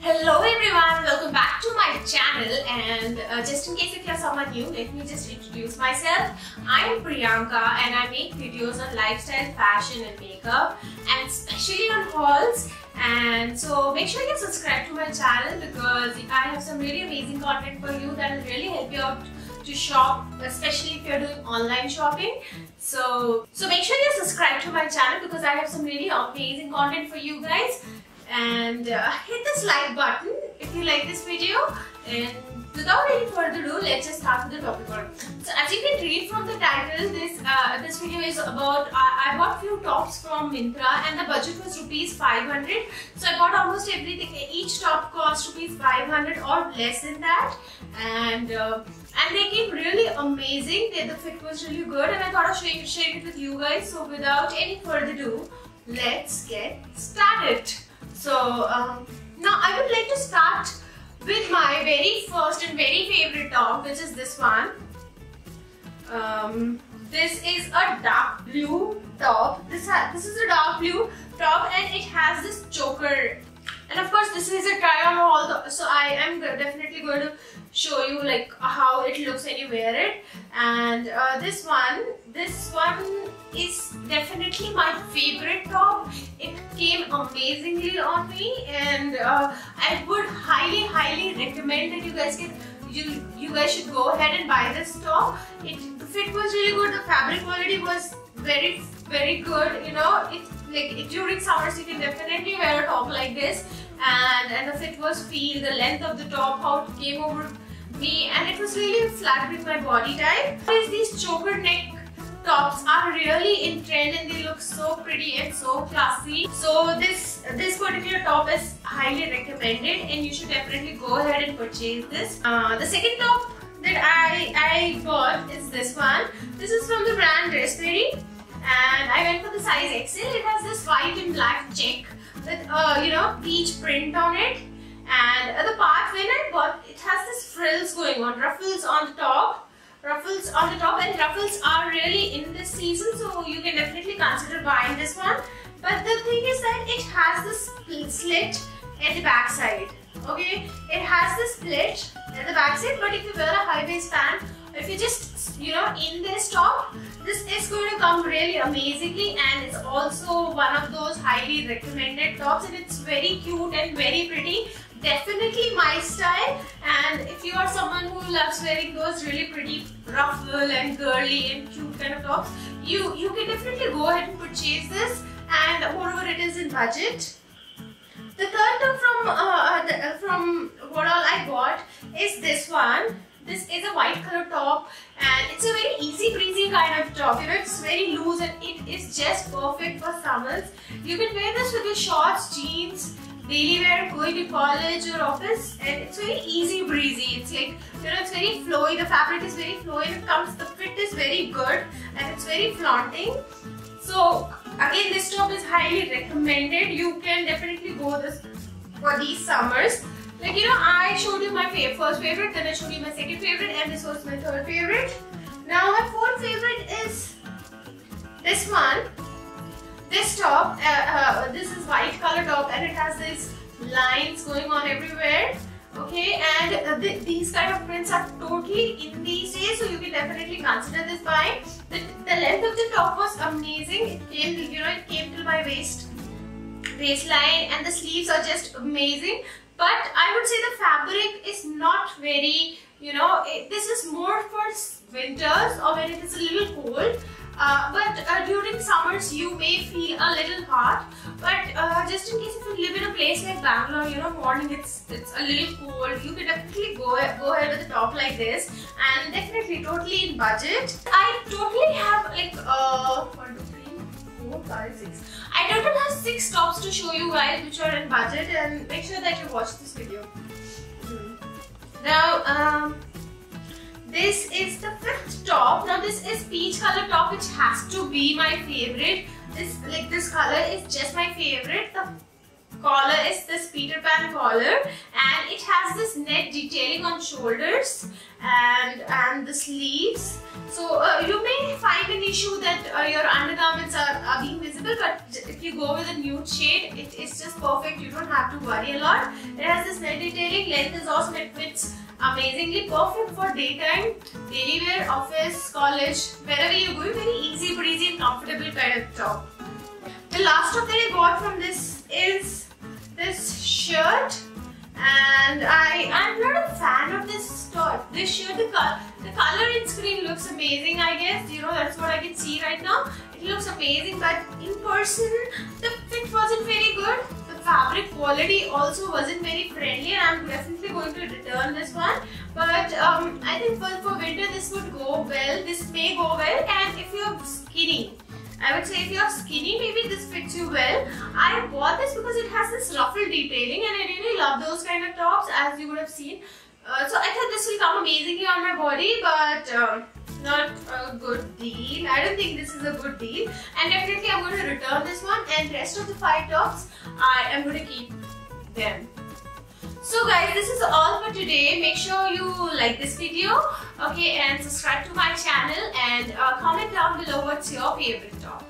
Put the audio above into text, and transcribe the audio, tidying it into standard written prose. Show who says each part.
Speaker 1: Hello everyone, welcome back to my channel, and just in case if you're someone new, let me just introduce myself. I'm Priyanka and I make videos on lifestyle, fashion and makeup, and especially on hauls. And so make sure you subscribe to my channel because I have some really amazing content for you that will really help you out to shop, especially if you're doing online shopping. So make sure you subscribe to my channel because I have some really amazing content for you guys. And hit this like button if you like this video, and without any further ado, let's just start with the topic. So as you can read from the title, this video is about I bought few tops from Myntra and the budget was rupees 500. So I bought almost everything. Each top cost rupees 500 or less than that, and they came really amazing. The fit was really good, and I thought of sharing it with you guys. So without any further ado, let's get started. So now I would like to start with my very first and very favorite top, which is this one. This is a dark blue top. This is a dark blue top, and it has this choker. And of course, this is a try on haul. So I am definitely going to show you like how it looks when you wear it. And this one is definitely my favorite top. It came amazingly on me, and I would highly recommend that you guys should go ahead and buy this top. The fit was really good. The fabric quality was very good. You know, during summers you can definitely wear a top like this, and the fit was the length of the top, how it came over me, and it was really flattering my body type. These choker neck tops are really in trend and they look so pretty and so classy. So this particular top is highly recommended, and you should definitely go ahead and purchase this. The second top that I bought is this one. This is from the brand Dressberry, and I went for the size XL. It has this white and black check with peach print on it, and the part when I bought it has this frills going on, ruffles on the top, and ruffles are really in this season, so you can definitely consider buying this one. But the thing is that it has this slit at the back side. Okay, it has this split at the back side, but if you wear a high waist pant, if you just in this top, this is going to come really amazingly, and it's also one of those highly recommended tops, and it's very cute and very pretty. Definitely my style, and if you are someone who loves wearing those really pretty ruffle and girly and cute kind of tops, you can definitely go ahead and purchase this, and moreover it is in budget. The third top from what all I bought is this one. This is a white color top, and it's a very easy breezy kind of top. It's very loose and it is just perfect for summers. You can wear this with your shorts, jeans, daily wear, going to college or office, and it's very easy breezy. It's like it's very flowy. The fabric is very flowy. The fit is very good, and it's very flaunting. So again, this top is highly recommended. You can definitely go this for these summers. I showed you my first favorite, then I showed you my second favorite, and this was my third favorite. Now my fourth favorite is this one. This top, this is white color top, and it has these lines going on everywhere. Okay, and these kind of prints are totally in these days, so you can definitely consider this buying. The length of the top was amazing. It came till my waistline, and the sleeves are just amazing. But I would say the fabric is not very, this is more for winters or when it is a little cold. But during summers you may feel a little hot. But just in case if you live in a place like Bangalore, morning it's a little cold, you can definitely go ahead with a top like this, and definitely totally in budget. I totally have like 1, 2, 3, 4, 5, 6. I total have 6 tops to show you guys which are in budget, and make sure that you watch this video. Now this is the fifth top. Now this is peach color top, which has to be my favorite. This color is just my favorite. collar is this Peter Pan collar, and it has this net detailing on shoulders and the sleeves. So you may find an issue that your undergarments are being visible, but if you go with a nude shade, it is just perfect. You don't have to worry a lot. It has this net detailing. Length is awesome. It fits amazingly, perfect for daytime, daily wear, office, college, wherever you go. Very easy breezy and comfortable kind of top. The last top that I got from this is this shirt, and I'm not a fan of this top. This shirt, the color in screen looks amazing, I guess. You know, that's what I can see right now. It looks amazing, but in person the fit wasn't very good. The fabric quality also wasn't very friendly, and I'm definitely going to return this one. But I think for winter this would go well. This may go well, and if you're skinny, I would say if you're skinny, maybe this fits you well. I bought this because it has this ruffle detailing, and I really love those kind of tops, as you would have seen. So I thought this will come amazingly on my body, but not a good deal. I don't think this is a good deal, and definitely I'm going to return this one, and rest of the 5 tops I am going to keep them. So guys, this is all for today. Make sure you like this video, okay, and subscribe to my channel, and comment down below what's your favorite top.